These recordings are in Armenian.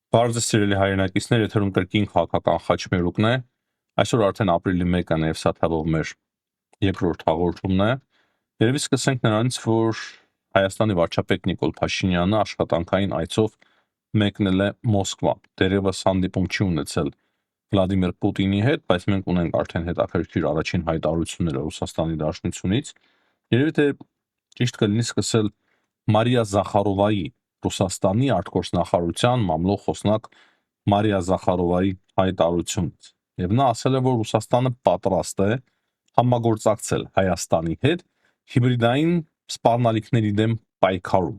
Բարձր սիրելի հայրենակիցներ, եթերում կրկին քաղաքական խաչմերուկն է։ Այսօր արդեն ապրիլի 1-ն է եւ սա թվով մեր երկրորդ հաղորդումն է։ Երևի սկսենք նրանից, որ Հայաստանի վարչապետ Նիկոլ Փաշինյանը աշխատանքային այցով մեկնել է Մոսկվա։ Դերևս հանդիպում չի ունեցել Վլադիմիր Պուտինի հետ, բայց մենք ունենք արդեն հետաքրքիր առաջին հայտարարությունները Ռուսաստանի Դաշնությունից։ Երևի թե ճիշտ կլինի սկսել Մարիա Զախարովայի Ռուսաստանի արտգործնախարարության մամլոյ խոսնակ Մարիա Զախարովայի հայտարարությունից։ Եվ նա ասել է, որ Ռուսաստանը պատրաստ է համագործակցել Հայաստանի հետ հիբրիդային սպառնալիքների դեմ պայքարում։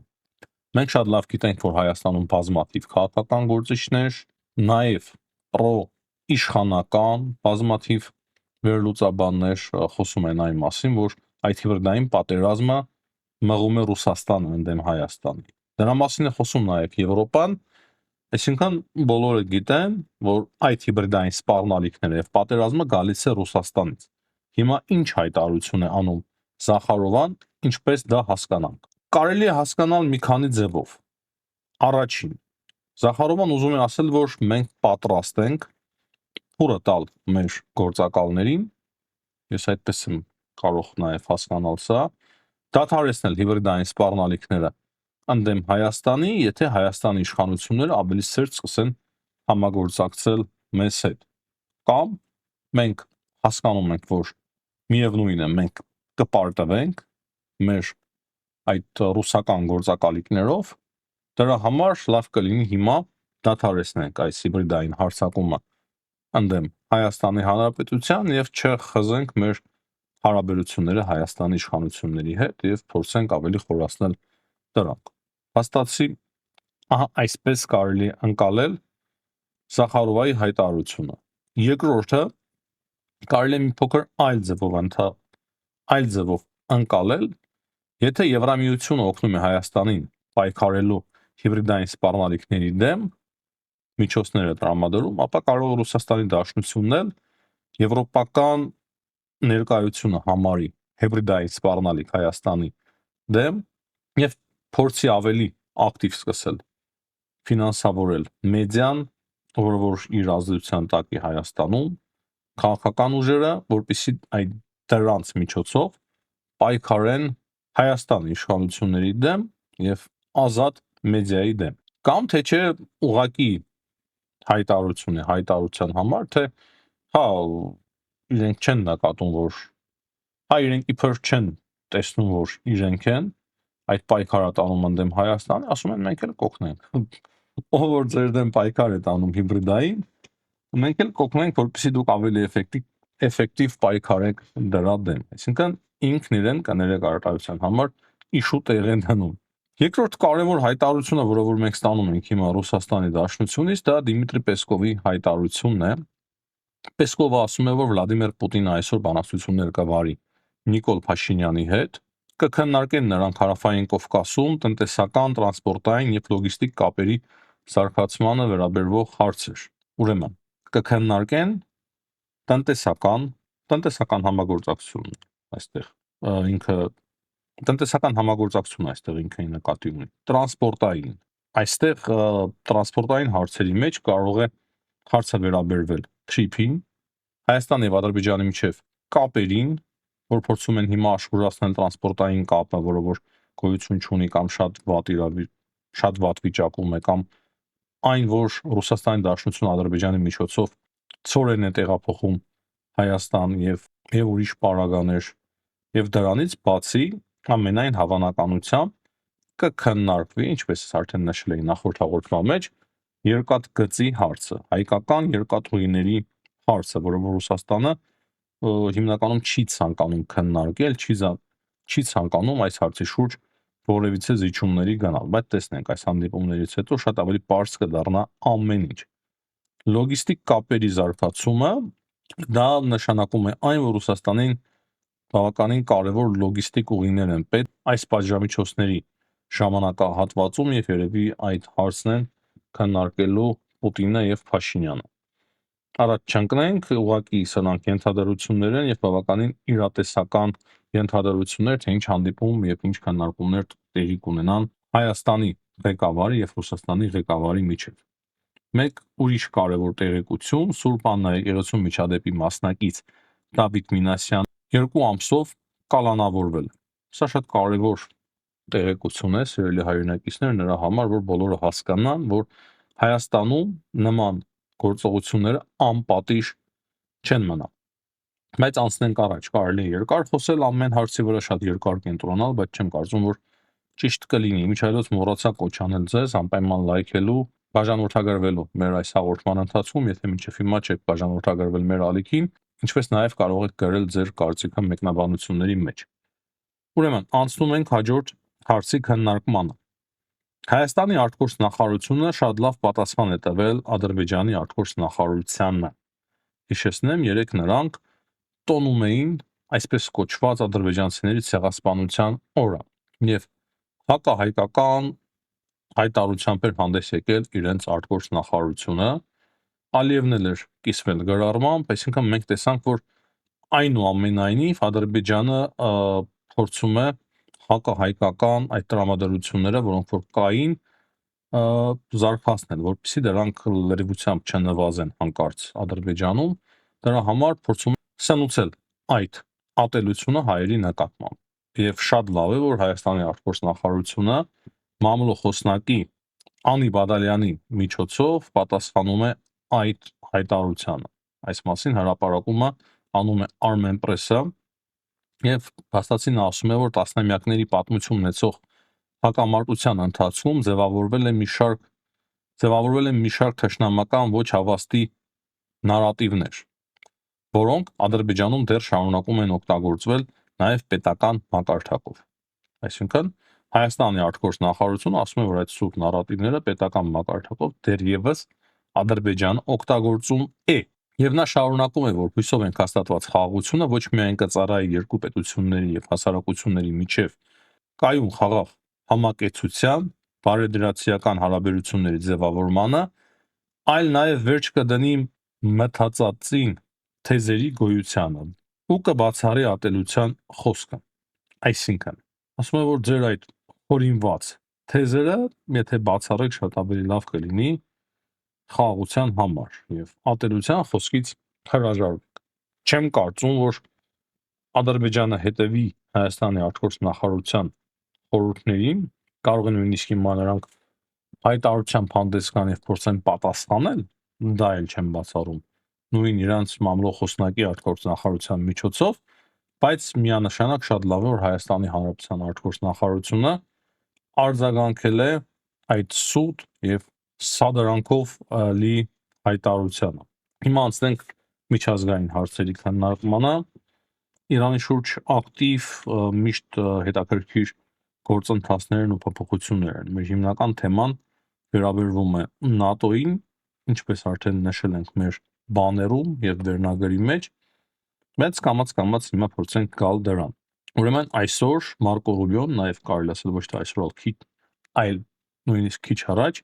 Մենք շատ լավ գիտենք, որ Հայաստանում բազմաթիվ քաղաքական գործիչներ, նաև պրո-իշխանական բազմաթիվ վերլուծաբաններ խոսում են այն մասին, որ այդ հիբրիդային պատերազմը մղում է Ռուսաստանը ընդդեմ Հայաստանի։ Դրա մասին է խոսում նաև Եվրոպան, այսինքն բոլորը գիտեն, որ այդ հիբրիդային սպառնալիքները եւ պատերազմը գալիս է Ռուսաստանից։ Հիմա ինչ հայտարարություն է անում Զախարովան, ինչպես դա հասկանանք։ Կարելի է հասկանալ մի քանի ձևով։ Առաջին, Զախարովան ուզում է ասել, որ մենք պատրաստ ենք փուրը տալ մեր գործակալներին, ես այդպես եմ կարող նաև հասկանալ սա, դադարեցնել հիբրիդային սպառնալիքները ընդդեմ Հայաստանի, եթե Հայաստանի իշխանությունները ավելի սերտ սկսեն համագործակցել մեզ հետ։ Կամ մենք հասկանում ենք, որ միևնույն է, մենք կպարտվենք մեր այդ ռուսական գործակալիքներով, դրա համար լավ կլինի հիմա դադարեցնենք այս հիբրիդային հարձակումը ընդդեմ Հայաստանի Հանրապետության եւ չխզենք մեր հարաբերությունները Հայաստանի իշխանությունների հետ եւ փորձենք ավելի խորացնել դրանք։ Հաստատի, այսպես կարելի ընկալել Զախարովայի հայտարարությունը։ Երկրորդը կարելի է մի փոքր այլ ձևով ընկալել, եթե Եվրամիությունը օգնում է Հայաստանին պայքարելու հիբրիդային սպառնալիքների դեմ, միջոցները տրամադրում, ապա կարող է Ռուսաստանի Դաշնությունն էլ եվրոպական ներկայությունը համարի հիբրիդային սպառնալիք Հայաստանի դեմ եւ փորձի ավելի ակտիվ սկսել ֆինանսավորել մեդիան, որը որ իր ազդեցության տակ է Հայաստանում, քաղաքական ուժերը, որպեսզի այդ դրանց միջոցով պայքարեն Հայաստանի իշխանությունների դեմ եւ ազատ մեդիայի դեմ։ Կամ թե չէ ուղակի հայտարարություն է հայտարարության համար, թե հա իրենք չեն նկատում, որ իրենք իբր չեն տեսնում, որ իրենք են այդ պայքարը տանում ընդդեմ Հայաստանի, ասում են մենք էլ կօգնենք։ Ով որ ձեր դեմ պայքար է տանում հիբրիդային, մենք էլ կօգնենք, որպեսզի դուք ավելի էֆեկտիվ պայքարեք դրա դեմ։ Այսինքն ինքն իրեն կներեք արտահայտության համար իշու տեղ են դնում։ Երկրորդ կարևոր հայտարարությունը, որը որ մենք ստանում ենք հիմա Ռուսաստանի Դաշնությունից, դա Դիմիտրի Պեսկովի հայտարարությունն է։ Պեսկովը ասում է, որ Վլադիմիր Պուտինը այսօր բանակցություններ կվարի Նիկոլ Փաշինյանի հետ, կքննարկեն նրանք Հարավային Կովկասում տնտեսական, տրանսպորտային եւ լոգիստիկ կապերի զարգացմանը վերաբերող հարցեր։ Ուրեմն, կքննարկեն տնտեսական համագործակցություն այստեղ ինքը տնտեսական համագործակցություն այստեղ ինքը նկատի ունի։ Տրանսպորտային, այստեղ տրանսպորտային հարցերի մեջ կարող է հարցը վերաբերվել TRIP-ին, Հայաստանի եւ Ադրբեջանի միջև կապերին, որ փորձում են հիմա աշխուժացնել տրանսպորտային կապը, որը որ գոյություն չունի կամ շատ վատ վիճակում է, կամ այն, որ Ռուսաստանի Դաշնությունը Ադրբեջանի միջոցով ծորեն է տեղափոխում Հայաստան եւ ուրիշ պարագաներ, եւ դրանից բացի ամենայն հավանականությամբ կքննարկվի, ինչպես արդեն նշել էի նախորդ հաղորդման մեջ, երկաթգծի հարցը, հայկական երկաթուղիների հարցը, որը որ Ռուսաստանը հիմնականում չի ցանկանում քննարկել, չի ցանկանում այս հարցի շուրջ որևիցե զիջումների գնալ, բայց տեսնենք այս հանդիպումներից հետո շատ ավելի པարզ կդառնա ամեն ինչ։ Լոգիստիկ կապերի զարգացումը դա նշանակում է այն, որ Ռուսաստանին բավականին կարևոր լոգիստիկ ուղիներ են պետք այս պատժամիջոցների ժամանակահատվածում եւ երևի այդ հարցն են քննարկելու Պուտինը եւ Փաշինյանը։ Առաջ չընկնենք, ուղղակի սրանք ենթադրություններ են եւ բավականին իրատեսական ենթադրություններ, թե ինչ հանդիպում եւ ինչ քննարկումներ տեղի կունենան Հայաստանի ղեկավարի եւ Ռուսաստանի ղեկավարի միջեւ։ Մեկ ուրիշ կարևոր տեղեկություն, Սուրբ Աննա եկեղեցու միջադեպի մասնակից Դավիթ Մինասյան 2 ամսով կալանավորվել է։ Սա շատ կարևոր տեղեկություն է, սիրելի հայրենակիցներ, նրա համար, որ բոլորը հասկանան, որ Հայաստանում նման գործողությունները անպատիժ չեն մնա։ Բայց անցնենք առաջ, կարելի է երկար խոսել ամեն հարցի վրա, շատ երկար կենտրոնալ, բայց չեմ կարծում, որ ճիշտ կլինի։ Միջայլոց մոռացա կոչ անել ձեզ անպայման լայքելու, բաժանորդագրվելու մեր այս հաղորդման ընթացքում, եթե մինչև հիմա չեք բաժանորդագրվել մեր ալիքին, ինչպես նաև կարող եք գրել ձեր կարծիքը մեկնաբանությունների մեջ։ Ուրեմն, անցնում ենք հաջորդ հարցի քննարկմանը։ Հայաստանի արտգործ նախարարությունը շատ լավ պատասխան է տվել Ադրբեջանի արտգործ նախարարությանը։ Հիշեցնեմ, երեք նրանք տոնում էին այսպես կոչված ադրբեջանցիների ցեղասպանության օրը եւ հակահայկական հայտարարությամբ էր հանդես եկել իրենց արտգործ նախարարությունը։ Ալիևն էլ էր կիսվել գրառմամբ, այսինքն մենք տեսանք, որ այնուամենայնիվ Ադրբեջանը փորձում է հակահայկական այդ տրամադրությունները, որոնք որ կային, զարգացնել, որպեսզի դրանք լրիվությամբ չնվազեն հանկարծ Ադրբեջանում, դրա համար փորձում սնուցել այդ ատելությունը հայերի նկատմամբ։ Եվ շատ լավ է, որ Հայաստանի արտգործ նախարարությունը մամուլի խոսնակի Անի Բադալյանի միջոցով պատասխանում է այդ հայտարարությանը։ Այս մասին հրապարակումը անում է Armenpress-ը եւ փաստացին ասում է, որ տասնամյակների պատմություն ունեցող հակամարտության ընթացքում ձևավորվել է մի շարք թշնամական ոչ հավաստի նարատիվներ, որոնք Ադրբեջանում դեռ շարունակում են օգտագործվել նաև պետական մակարդակով։ Այսինքն Հայաստանի արտգործ նախարարությունը ասում է, որ այդ սուտ նարատիվները պետական մակարդակով դեռևս Ադրբեջանը օգտագործում է։ Եվ նա շարունակում է, որ հույսով ենք հաստատված խաղաղությունը ոչ միայն կծառայի երկու պետությունների եւ հասարակությունների միջև կայուն խաղաղ համակեցության, բարեդրացիական հարաբերությունների ձևավորմանը, այլ նաև վերջ կդնի մտածածին թեզերի գոյությանը ու կբացառի ատելության խոսքը։ Այսինքն, ասում է, որ ձեր այդ խորինված թեզերը, եթե բացառեք, շատ ավելի լավ կլինի խաղաղության համար եւ ատելության խոսքից հրաժարվեք։ Չեմ կարծում, որ Ադրբեջանը հետևի Հայաստանի արտգործ նախարարության խորհուրդներին, կարող է նույնիսկ հիմա նրանք հայտարարությամբ հանդես գան եւ փորձեն պատասխանել, դա էլ չեմ բացառում, նույն իրանց մամլոխոսնակի արտգործ նախարարության միջոցով, բայց միանշանակ շատ լավ է, որ Հայաստանի Հանրապետության արտգործ նախարարությունը արձագանքել է այդ սուտ եւ սադրանքով լի հայտարարությանը։ Հիմա անցնենք միջազգային հարցերի քննարկմանը։ Իրանի շուրջ ակտիվ միշտ հետաքրքիր գործընթացներն ու փոփոխություններն։ Մեր հիմնական թեման վերաբերվում է ՆԱՏՕ-ին, ինչպես արդեն նշել ենք մեր բաներում եւ վերնագրի մեջ, բայց կամաց հիմա փորձենք գալ դրան։ Ուրեմն այսօր Մարկո Ռուբիոն, նաեւ կարելի ասել ոչ թե այսօր, այլ նույնիսկ քիչ առաջ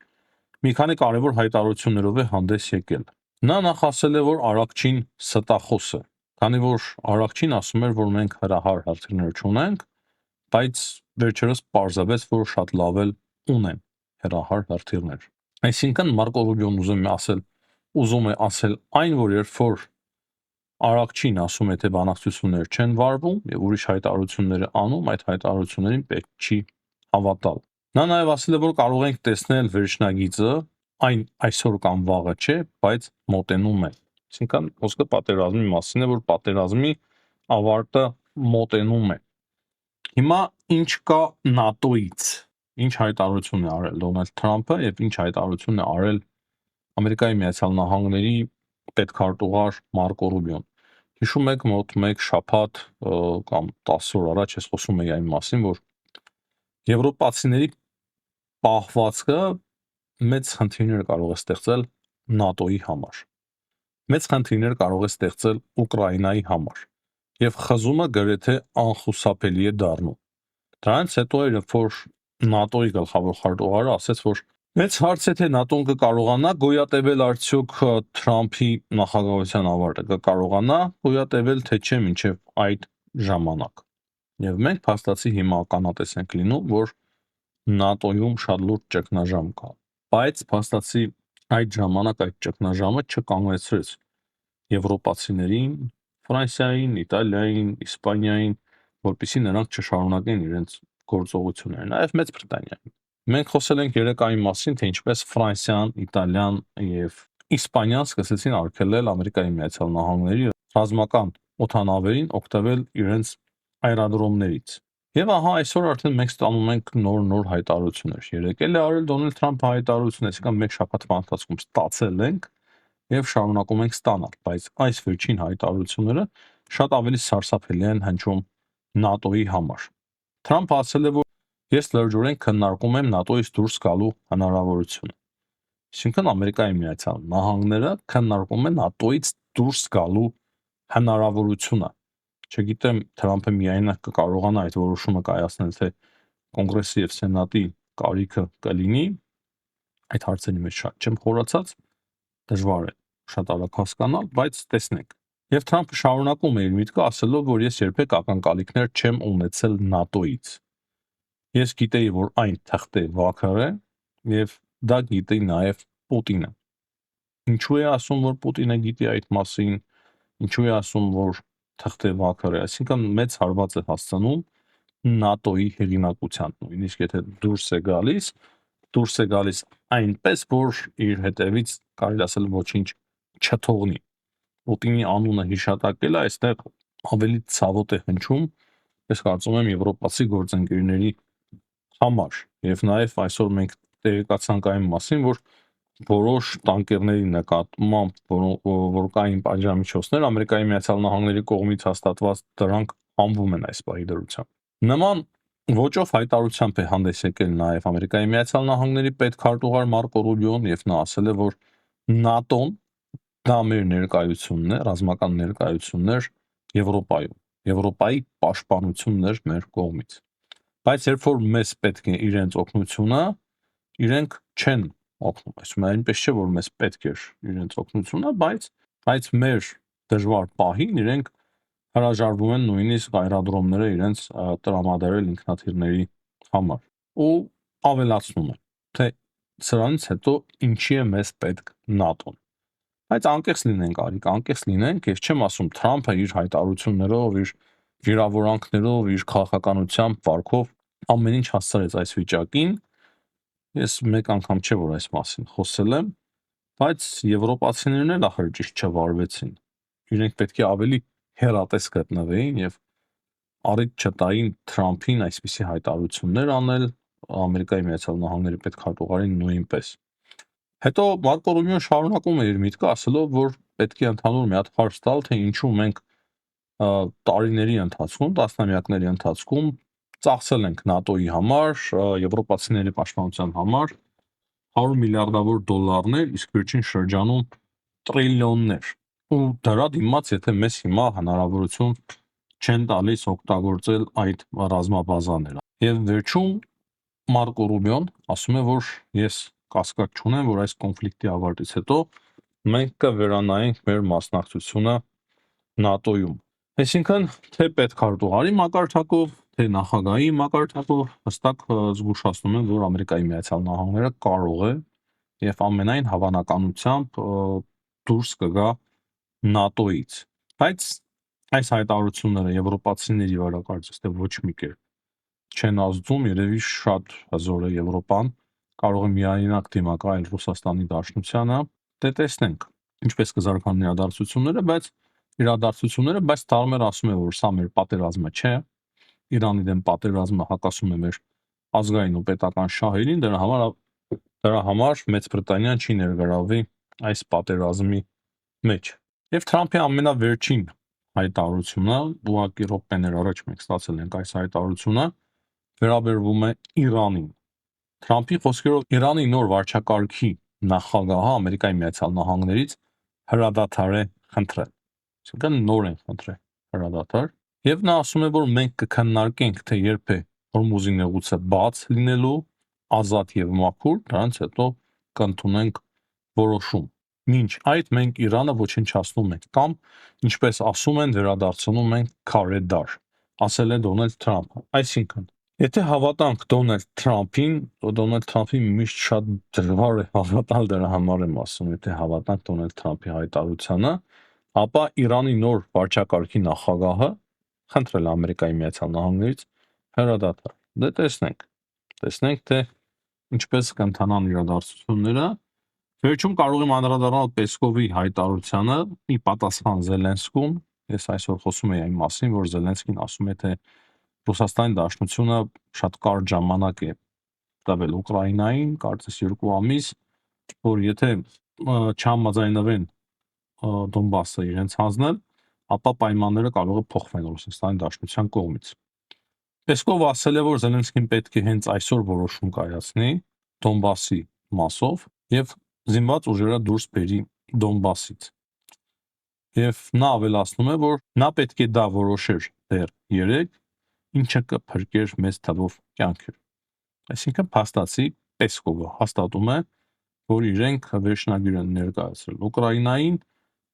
մի քանի կարևոր հայտարարություններով է հանդես եկել։ Նա նախ ասել է, որ Արաքչին ստախոս է, քանի որ Արաքչին ասում էր, որ մենք հրահար հրթիռներ չունենք, բայց վերջերս պարզվեց, որ շատ լավ էլ ունեն հրահար հրթիռներ։ Այսինքն Մարկո Ռուբիոն ուզում է ասել այն, որ երբ որ Արաքչին ասում է, թե բանակցություններ չեն վարվում եւ ուրիշ հայտարարություններ է անում, այդ հայտարարություններին պետք չի հավատալ։ Նա նաև ասել է, որ կարող ենք տեսնել վերջնագիծը, այն այսօր կամ վաղը չէ, բայց մոտենում է։ Այսինքն խոսքը պատերազմի մասին է, որ պատերազմի ավարտը մոտենում է։ Հիմա ինչ կա ՆԱՏՕ-ից, ինչ հայտարարություն է արել Դոնալդ Թրամփը եւ ինչ հայտարարություն է արել Ամերիկայի Միացյալ Նահանգների պետքարտուղար Մարկո Ռուբիոն։ Հիշում եք, մոտ 1 շաբաթ կամ 10 օր առաջ ես խոսում էի այն մասին, որ եվրոպացիների պահվածքը մեծ խնդիրներ կարող է ստեղծել ՆԱՏՕ-ի համար։ Մեծ խնդիրներ կարող է ստեղծել Ուկրաինայի համար եւ խզումը գրեթե անխուսափելի է դառնում։ Դրանից հետո երբ որ ՆԱՏՕ-ի գլխավոր քարտուղարը ասաց, որ մեծ հարց է թե ՆԱՏՕ-ն կկարողանա գոյատևել արդյոք Թրամփի նախագահության ավարտը, կկարողանա գոյատևել թե չէ մինչև այդ ժամանակ։ Եվ մենք փաստացի հիմա ականատես ենք լինում, որ ՆԱՏՕ-ում շատ լուրջ ճգնաժամ կա։ Բայց փաստացի այդ ժամանակ այդ ճգնաժամը չկանգնեցրեց եվրոպացիներին, Ֆրանսիային, Իտալիային, Իսպանիային, որպեսզի նրանք չշարունակեն իրենց գործողությունները, նաև Մեծ Բրիտանիային։ Մենք խոսել ենք երեք այն մասին, թե ինչպես Ֆրանսիան, Իտալիան եւ Իսպանիան սկսեցին արգելել Ամերիկայի Միացյալ Նահանգների ռազմական օդանավերին օգտվել իրենց այրադրոմներից։ Եվ ահա այսօր արդեն մենք ստանում ենք նոր հայտարարություններ։ Երեք էլ է արել Դոնալդ Թրամփը հայտարարություն, այսինքն մեկ շաբաթվա ընթացքում ստացել ենք եւ շարունակում ենք ստանալ, բայց այս վերջին հայտարարությունները շատ ավելի սարսափելի են հնչում ՆԱՏՕ-ի համար։ Թրամփը ասել է, որ ես լրջորեն քննարկում եմ ՆԱՏՕ-ից դուրս գալու հնարավորությունը։ Այսինքն Ամերիկայի Միացյալ Նահանգները քննարկում են ՆԱՏՕ-ից դուրս գալու հնարավորությունը։ Չգիտեմ, Թրամփը միայն կկարողանա այդ որոշումը կայացնել, թե Կոնգրեսի եւ Սենատի կարիքը կլինի, այդ հարցերի մեջ շատ չեմ խորացած, դժվար է շատ արագ հասկանալ, բայց տեսնենք։ Եվ Թրամփը շարունակում է իր միտքը ասելով, որ ես երբեք ակնկալիքներ չեմ ունեցել ՆԱՏՕ-ից։ Ես գիտեի, որ այն թղթե վաքր է, եւ դա գիտեի նաեւ Պուտինը։ Ինչու է ասում, որ Պուտինը գիտի այդ մասին, ինչու է ասում, որ թղթե վաքր է, այսինքն մեծ հարված է հասցնում ՆԱՏՕ-ի հեղինակության, նույնիսկ եթե դուրս է գալիս այնպես, որ իր հետևից կարելի ասել ոչինչ չթողնի։ Պուտինի անունը հիշատակելը այստեղ ավելի ցավոտ է հնչում, ես կարծում եմ եվրոպացի գործընկերների համար, եւ նաեւ այսօր մենք տեղեկացանք այն մասին, որ որոշ տանկերների նկատմամբ, որ կային պատժամիջոցներ Ամերիկայի Միացյալ Նահանգների կողմից հաստատված, դրանք անվում են այս պահի դրությամբ։ Նման ոճով հայտարարությամբ է հանդես եկել նաև Ամերիկայի Միացյալ Նահանգների պետքարտուղար Մարկո Ռուբիոն եւ նա ասել է, որ ՆԱՏՕ-ն դա մեր ներկայությունն է, ռազմական ներկայությունն էր Եվրոպայում։ Եվրոպայի պաշտպանությունն էր մեր կողմից։ Բայց երբ որ մեզ պետք է իրենց օգնությունը, իրենք չեն օգնում։ Այսինքն այնպես չէ, որ մեզ պետք էր իրենց օգնությունը, բայց մեր դժվար պահին իրենք հրաժարվում են նույնիսկ այրադրոմները իրենց տրամադրել ինքնաթիռների համար։ Ու ավելացնում են, թե սրանից հետո ինչի է մեզ պետք ՆԱՏՕ-ն։ Բայց անկեղծ լինենք, Արիկ, անկեղծ լինենք, ես չեմ ասում Թրամփը իր հայտարարություններով, իր վիրավորանքներով, իր քաղաքականությամբ, վարքով ամեն ինչ հասցրեց այս վիճակին։ Ես մեկ անգամ չէ որ այս մասին խոսել եմ, բայց եվրոպացիներն էլ ախր ճիշտ չվարվեցին։ Իրենք պետք է ավելի հեռատես գտնվեին եւ առիթ չտային Թրամփին այսպիսի հայտարարություններ անել, Ամերիկայի Միացյալ Նահանգների պետքարտուղարին նույնպես։ Հետո Մարկո Ռուբիոն շարունակում է իր միտքը ասելով, որ պետք է ընդհանուր մի հատ հարց տալ, թե ինչու մենք տարիների ընթացքում, տասնամյակների ընթացքում ծախսել ենք ՆԱՏՕ-ի համար, եվրոպացիների պաշտպանության համար 100 միլիարդավոր դոլարներ, իսկ վերջին շրջանում տրիլիոններ։ Ու դրա դիմաց, եթե մեզ հիմա հնարավորություն չեն տալիս օգտագործել այդ ռազմաբազաները։ Եվ վերջում Մարկո Ռուբիոն ասում է, որ ես կասկած չունեմ, որ այս կոնֆլիկտի ավարտից հետո մենք կվերանայենք մեր մասնակցությունը ՆԱՏՕ-ում։ Այսինքն, թե պետքարտուղարի մակարդակով, թե նախագահի մակարդակով հստակ զգուշացնում են, որ Ամերիկայի Միացյալ Նահանգները կարող է եւ ամենայն հավանականությամբ դուրս կգա ՆԱՏՕ-ից։ Բայց այս հայտարարությունները եվրոպացիների վրա կարծես թե ոչ մի կերպ չեն ազդում, երևի շատ հզոր է Եվրոպան, կարող է միայնակ դիմակայել Ռուսաստանի Դաշնությանը, դե տեսնենք ինչպես կզարգանան իրադարձությունները, բայց Թարմեր ասում է, որ սա մեր պատերազմը չէ, Իրանի դեմ պատերազմը հակասում է մեր ազգային ու պետական շահերին, դրա համար Մեծ Բրիտանիան չի ներգրավվի այս պատերազմի մեջ։ Եվ Թրամփի ամենավերջին հայտարարությունը, ուղղակի րոպեներ առաջ մենք ստացել ենք այս հայտարարությունը, վերաբերվում է Իրանին։ Թրամփի խոսքերով Իրանի նոր վարչակարգի նախագահը Ամերիկայի Միացյալ Նահանգներից հրադադար է խնդրել։ Այսինքն նոր են խնդրել հրադադար։ Եվ նա ասում է, որ մենք կքննարկենք, թե երբ է Հորմուզի նեղուցը բաց լինելու, ազատ եւ մաքուր, դրանից հետո կընդունենք որոշում։ Մինչ այդ մենք Իրանը ոչնչացնում ենք կամ ինչպես ասում են, վերադարձնում ենք քարե դար, ասել է Դոնալդ Թրամփը։ Այսինքն Եթե հավատանք Դոնալդ Թրամփին միշտ շատ դժվար է հավատալ, դրա համար եմ ասում, եթե հավատանք Դոնալդ Թրամփի հայտարարությանը, ապա Իրանի նոր վարչակարգի նախագահը խնդրել Ամերիկայի Միացյալ Նահանգներից հրադադար։ Դե տեսնենք թե ինչպես կընթանան իրադարձությունները։ Վերջում կարող եմ անդրադառնալ Պեսկովի հայտարարությանը՝ ի պատասխան Զելենսկուն։ Ես այսօր խոսում եի այն մասին, որ Զելենսկին ասում է, թե Ռուսաստանի Դաշնությունը շատ կարճ ժամանակ է տվել Ուկրաինային, կարծես 2 ամիս, որ եթե չհամաձայնվեն Դոնբասը իրենց հանձնել, ապա պայմանները կարող է փոխվեն Ռուսաստանի Դաշնության կողմից։ Պեսկովը ասել է, որ Զելենսկին պետք է հենց այսօր որոշում կայացնի Դոնբասի մասով եւ զինված ուժերը դուրս բերի Դոնբասից։ Եվ նա ավելացնում է, որ նա պետք է դա որոշեր դեռ 3, ինչը կփրկեր մեծ թվով կյանքեր։ Այսինքն փաստացի Պեսկովը հաստատում է, որ իրենք վերջնագիր են ներկայացրել Ուկրաինային,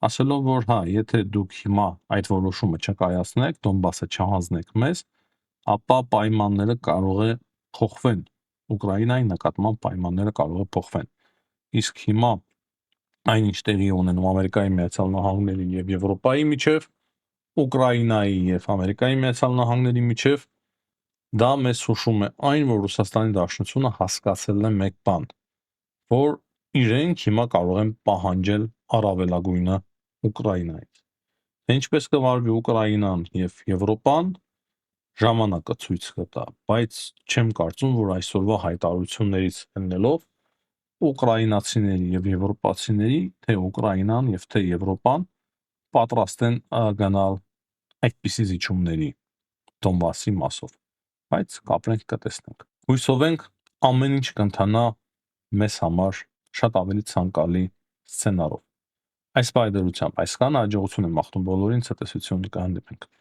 ասելով, որ հա, եթե դուք հիմա այդ որոշումը չկայացնեք, Դոնբասը չհանձնեք մեզ, ապա պայմանները կարող է փոխվեն։ Ուկրաինայի նկատմամբ պայմանները կարող է փոխվեն։ Իսկ հիմա այնինչ տեղի ունենում Ամերիկայի Միացյալ Նահանգների եւ Եվրոպայի միջև, Ուկրաինայի եւ Ամերիկայի Միացյալ Նահանգների միջև, դա մեզ հուշում է այն, որ Ռուսաստանի Դաշնությունը հասկացել է մեկ բան, որ իրենք հիմա կարող են պահանջել առավելագույնը Ուկրաինայից։ Ինչպես կվարվի Ուկրաինան եւ Եվրոպան, ժամանակը ցույց կտա, բայց չեմ կարծում, որ այսօրվա հայտարարություններից ելնելով ուկրաինացիների եւ եվրոպացիների, թե Ուկրաինան եւ թե Եվրոպան պատրաստ են գնալ այդպիսի զիջումների Դոնբասի մասով, բայց կապրենք կտեսնենք։ Հույսով ենք ամեն ինչ կընթանա մեզ համար շատ ավելի ցանկալի սցենարով։ Այս բայդրությամբ այսքան հաջողություն եմ մաղթում բոլորին, ցտեսություն կհանդիպենք։